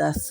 10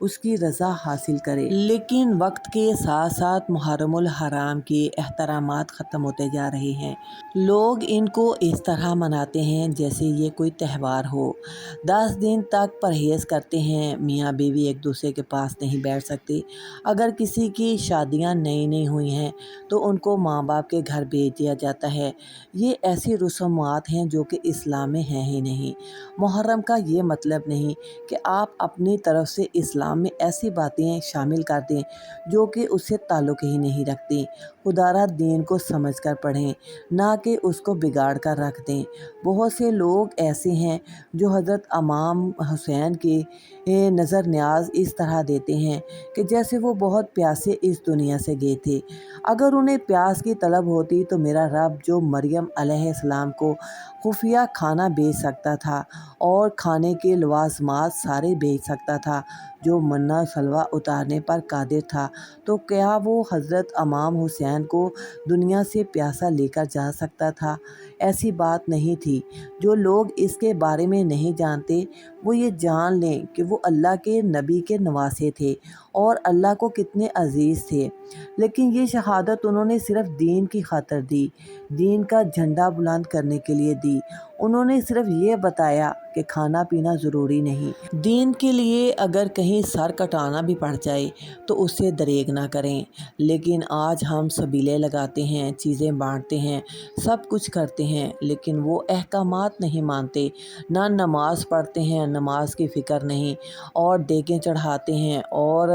اس کی رضا حاصل کرے۔ لیکن وقت کے ساتھ ساتھ محرم الحرام کے احترامات ختم ہوتے جا رہے ہیں۔ لوگ ان کو اس طرح مناتے ہیں جیسے یہ کوئی تہوار ہو۔ 10 دن تک پرہیز کرتے ہیں، میاں بیوی ایک دوسرے کے پاس نہیں بیٹھ سکتے۔ اگر کسی کی شادیاں نئی ہوئی ہیں تو ان کو ماں باپ کے گھر بھیج دیا جاتا ہے۔ یہ ایسی رسومات ہیں جو کہ اسلام میں ہیں ہی نہیں۔ محرم کا یہ مطلب نہیں کہ آپ اپنی طرف سے اسلام میں ایسی باتیں شامل کر دیں جو کہ اس سے تعلق ہی نہیں رکھتی۔ خدا را دین کو سمجھ کر پڑھیں، نہ کہ اس کو بگاڑ کر رکھ دیں۔ بہت سے لوگ ایسے ہیں جو حضرت امام حسین کے نظر نیاز اس طرح دیتے ہیں کہ جیسے وہ بہت پیاسے اس دنیا سے گئے تھے۔ اگر انہیں پیاس کی طلب ہوتی تو میرا رب جو مریم علیہ السلام کو خفیہ کھانا بھیج سکتا تھا اور کھانے کے لوازمات سارے بھیج سکتا تھا، جو منہ سلوہ اتارنے پر قادر تھا، تو کیا وہ حضرت امام حسین کو دنیا سے پیاسا لے کر جا سکتا تھا؟ ایسی بات نہیں تھی۔ جو لوگ اس کے بارے میں نہیں جانتے وہ یہ جان لیں کہ وہ اللہ کے نبی کے نواسے تھے اور اللہ کو کتنے عزیز تھے۔ لیکن یہ شہادت انہوں نے صرف دین کی خاطر دی، دین کا جھنڈا بلند کرنے کے لیے دی۔ انہوں نے صرف یہ بتایا کہ کھانا پینا ضروری نہیں۔ دین کے لیے اگر کہیں سر کٹانا بھی پڑ جائے تو اس سے دریغ نہ کریں۔ لیکن آج ہم سبیلے لگاتے ہیں، چیزیں بانٹتے ہیں، سب کچھ کرتے ہیں، لیکن وہ احکامات نہیں مانتے۔ نہ نماز پڑھتے ہیں، نماز کی فکر نہیں، اور دیگیں چڑھاتے ہیں اور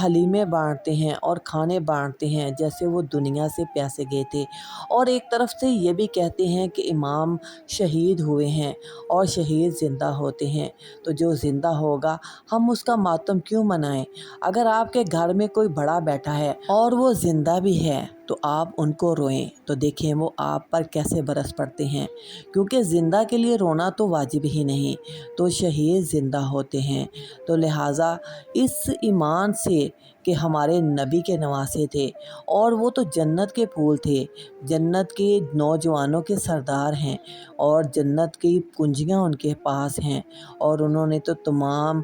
حلیمے بانٹتے ہیں اور کھانے بانٹتے ہیں جیسے وہ دنیا سے پیاسے گئے تھے۔ اور ایک طرف سے یہ بھی کہتے ہیں کہ امام شہید ہوئے ہیں اور شہید زندہ ہوتے ہیں، تو جو زندہ ہوگا ہم اس کا ماتم کیوں منائیں؟ اگر آپ کے گھر میں کوئی بڑا بیٹھا ہے اور وہ زندہ بھی ہے تو آپ ان کو روئیں تو دیکھیں وہ آپ پر کیسے برس پڑتے ہیں، کیونکہ زندہ کے لیے رونا تو واجب ہی نہیں، تو شہید زندہ ہوتے ہیں۔ تو لہٰذا اس ایمان سے کہ ہمارے نبی کے نواسے تھے اور وہ تو جنت کے پھول تھے، جنت کے نوجوانوں کے سردار ہیں اور جنت کی کنجیاں ان کے پاس ہیں، اور انہوں نے تو تمام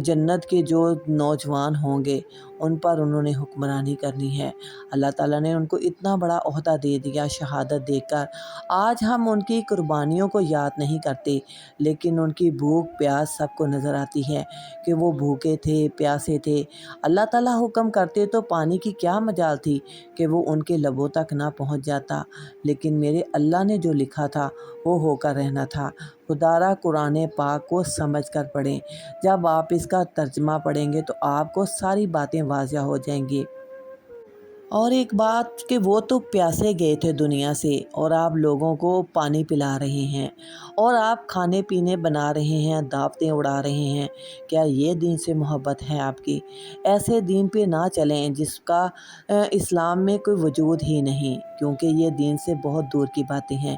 جنت کے جو نوجوان ہوں گے ان پر انہوں نے حکمرانی کرنی ہے۔ اللہ تعالیٰ نے ان کو اتنا بڑا عہدہ دے دیا شہادت دے کر۔ آج ہم ان کی قربانیوں کو یاد نہیں کرتے، لیکن ان کی بھوک پیاس سب کو نظر آتی ہے کہ وہ بھوکے تھے، پیاسے تھے۔ اللہ تعالیٰ حکم کرتے تو پانی کی کیا مجال تھی کہ وہ ان کے لبوں تک نہ پہنچ جاتا، لیکن میرے اللہ نے جو لکھا تھا وہ ہو کر رہنا تھا۔ خدا را قرآن پاک کو سمجھ کر پڑھیں۔ جب آپ اس کا ترجمہ پڑھیں گے تو آپ کو ساری باتیں واضح ہو جائیں گی۔ اور ایک بات کہ وہ تو پیاسے گئے تھے دنیا سے اور آپ لوگوں کو پانی پلا رہے ہیں اور آپ کھانے پینے بنا رہے ہیں، دعوتیں اڑا رہے ہیں۔ کیا یہ دین سے محبت ہے آپ کی؟ ایسے دین پہ نہ چلیں جس کا اسلام میں کوئی وجود ہی نہیں، کیونکہ یہ دین سے بہت دور کی باتیں ہیں۔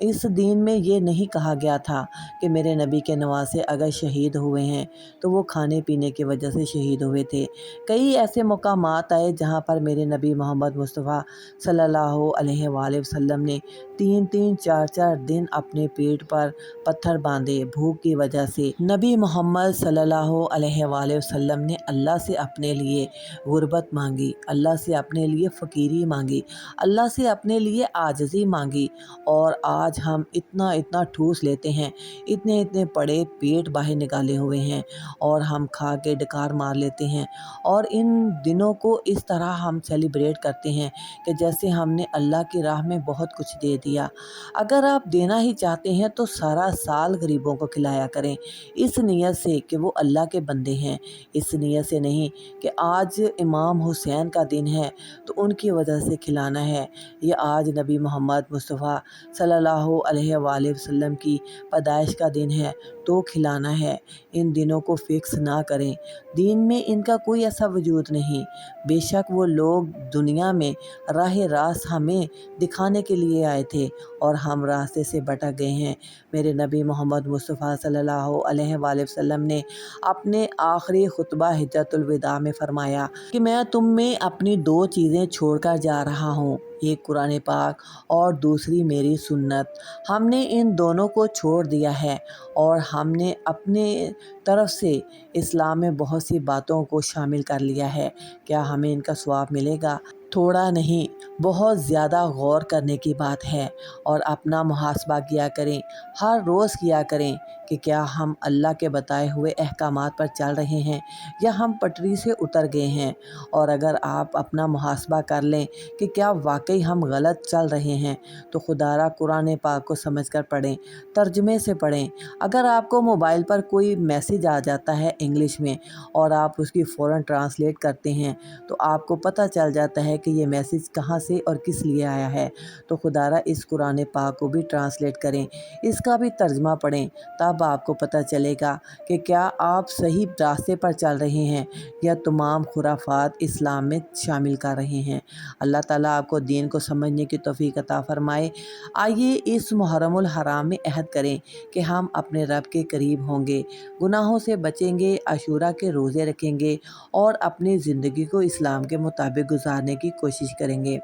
اس دین میں یہ نہیں کہا گیا تھا کہ میرے نبی کے نواسے اگر شہید ہوئے ہیں تو وہ کھانے پینے کی وجہ سے شہید ہوئے تھے۔ کئی ایسے مقامات آئے جہاں پر میرے نبی محمد مصطفیٰ صلی اللہ علیہ وآلہ وسلم نے 3 4 دن اپنے پیٹ پر پتھر باندھے بھوک کی وجہ سے۔ نبی محمد صلی اللہ علیہ وآلہ وسلم نے اللہ سے اپنے لیے غربت مانگی، اللہ سے اپنے لیے فقیری مانگی، اللہ سے اپنے لیے عاجزی مانگی، اور آج ہم اتنا ٹھوس لیتے ہیں، اتنے بڑے پیٹ باہر نکالے ہوئے ہیں اور ہم کھا کے ڈکار مار لیتے ہیں، اور ان دنوں کو اس طرح ہم سیلیبریٹ کرتے ہیں کہ جیسے ہم نے اللہ کی راہ میں بہت کچھ دے دیا۔ اگر آپ دینا ہی چاہتے ہیں تو سارا سال غریبوں کو کھلایا کریں، اس نیت سے کہ وہ اللہ کے بندے ہیں، اس نیت سے نہیں کہ آج امام حسین کا دن ہے تو ان کی وجہ سے کھلانا ہے، یا آج نبی محمد مصطفیٰ صلی اللہ علیہ وآلہ وسلم کی پیدائش کا دن ہے تو کھلانا ہے۔ ان دنوں کو فکس نہ کریں، دین میں ان کا کوئی ایسا وجود نہیں۔ بے شک وہ لوگ دنیا میں راہ راست ہمیں دکھانے کے لیے آئے تھے تھے اور ہم راستے سے بھٹک گئے ہیں۔ میرے نبی محمد مصطفیٰ صلی اللہ علیہ وآلہ وسلم نے اپنے آخری خطبہ حجۃ الوداع میں فرمایا کہ میں تم میں اپنی دو چیزیں چھوڑ کر جا رہا ہوں، ایک قرآن پاک اور دوسری میری سنت۔ ہم نے ان دونوں کو چھوڑ دیا ہے اور ہم نے اپنے طرف سے اسلام میں بہت سی باتوں کو شامل کر لیا ہے۔ کیا ہمیں ان کا ثواب ملے گا؟ تھوڑا نہیں، بہت زیادہ غور کرنے کی بات ہے، اور اپنا محاسبہ کیا کریں، ہر روز کیا کریں کہ کیا ہم اللہ کے بتائے ہوئے احکامات پر چل رہے ہیں یا ہم پٹری سے اتر گئے ہیں۔ اور اگر آپ اپنا محاسبہ کر لیں کہ کیا واقعی ہم غلط چل رہے ہیں تو خدا را قرآن پاک کو سمجھ کر پڑھیں، ترجمے سے پڑھیں۔ اگر آپ کو موبائل پر کوئی میسیج آ جاتا ہے انگلش میں اور آپ اس کی فوراً ٹرانسلیٹ کرتے ہیں تو آپ کو پتہ چل جاتا ہے کہ یہ میسیج کہاں سے اور کس لیے آیا ہے، تو خدا را اس قرآن پاک کو بھی ٹرانسلیٹ کریں، اس کا بھی ترجمہ پڑھیں، تب آپ کو پتہ چلے گا کہ کیا آپ صحیح راستے پر چل رہے ہیں یا تمام خرافات اسلام میں شامل کر رہے ہیں۔ اللہ تعالیٰ آپ کو دین کو سمجھنے کی توفیق عطا فرمائے۔ آئیے اس محرم الحرام میں عہد کریں کہ ہم اپنے رب کے قریب ہوں گے، گناہوں سے بچیں گے، عاشورہ کے روزے رکھیں گے اور اپنی زندگی کو اسلام کے مطابق گزارنے کی کوشش کریں گے۔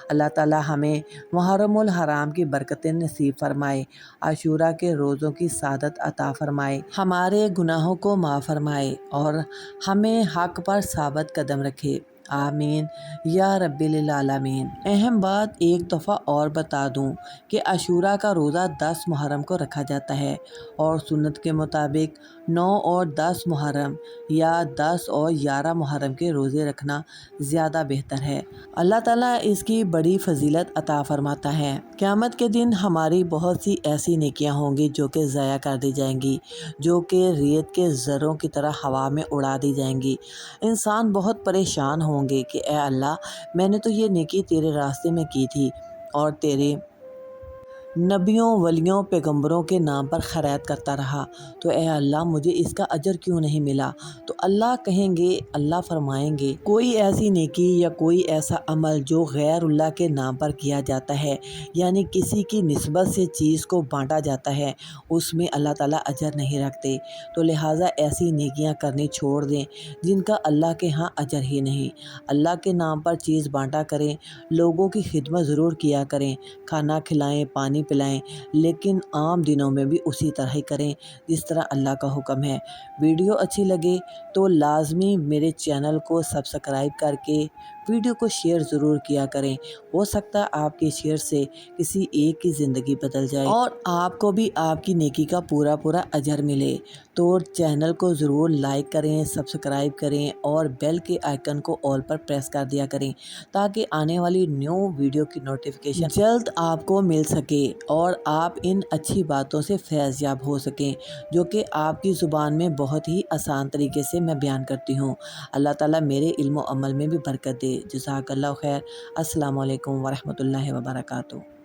اللہ تعالیٰ ہمیں محرم الحرام کی برکتیں نصیب فرمائے، عاشورہ کے روزوں کی سعادت عطا فرمائے، ہمارے گناہوں کو معاف فرمائے اور ہمیں حق پر ثابت قدم رکھے۔ آمین یا رب العالمین۔ اہم بات ایک دفعہ اور بتا دوں کہ عاشورہ کا روزہ 10 محرم کو رکھا جاتا ہے اور سنت کے مطابق 9 اور 10 محرم یا 10 اور 11 محرم کے روزے رکھنا زیادہ بہتر ہے۔ اللہ تعالیٰ اس کی بڑی فضیلت عطا فرماتا ہے۔ قیامت کے دن ہماری بہت سی ایسی نیکیاں ہوں گی جو کہ ضائع کر دی جائیں گی، جو کہ ریت کے ذروں کی طرح ہوا میں اڑا دی جائیں گی۔ انسان بہت پریشان ہوں گے کہ اے اللہ، میں نے تو یہ نیکی تیرے راستے میں کی تھی اور تیرے نبیوں، ولیوں، پیغمبروں کے نام پر خیرات کرتا رہا، تو اے اللہ مجھے اس کا اجر کیوں نہیں ملا؟ تو اللہ کہیں گے، اللہ فرمائیں گے، کوئی ایسی نیکی یا کوئی ایسا عمل جو غیر اللہ کے نام پر کیا جاتا ہے، یعنی کسی کی نسبت سے چیز کو بانٹا جاتا ہے، اس میں اللہ تعالیٰ اجر نہیں رکھتے، تو لہٰذا ایسی نیکیاں کرنی چھوڑ دیں جن کا اللہ کے ہاں اجر ہی نہیں۔ اللہ کے نام پر چیز بانٹا کریں، لوگوں کی خدمت ضرور کیا کریں، کھانا کھلائیں، پانی پلائیں، لیکن عام دنوں میں بھی اسی طرح ہی کریں جس طرح اللہ کا حکم ہے۔ ویڈیو اچھی لگے تو لازمی میرے چینل کو سبسکرائب کر کے ویڈیو کو شیئر ضرور کیا کریں، ہو سکتا ہے آپ کے شیئر سے کسی ایک کی زندگی بدل جائے اور آپ کو بھی آپ کی نیکی کا پورا اجر ملے۔ تو چینل کو ضرور لائک کریں، سبسکرائب کریں اور بیل کے آئیکن کو آل پر پریس کر دیا کریں تاکہ آنے والی نیو ویڈیو کی نوٹیفیکیشن جلد آپ کو مل سکے اور آپ ان اچھی باتوں سے فیض یاب ہو سکیں جو کہ آپ کی زبان میں بہت ہی آسان طریقے سے میں بیان کرتی ہوں۔ اللہ تعالیٰ میرے علم و عمل میں بھی برکت دے۔ جزاک اللہ خیر۔ السلام علیکم ورحمۃ اللہ وبرکاتہ۔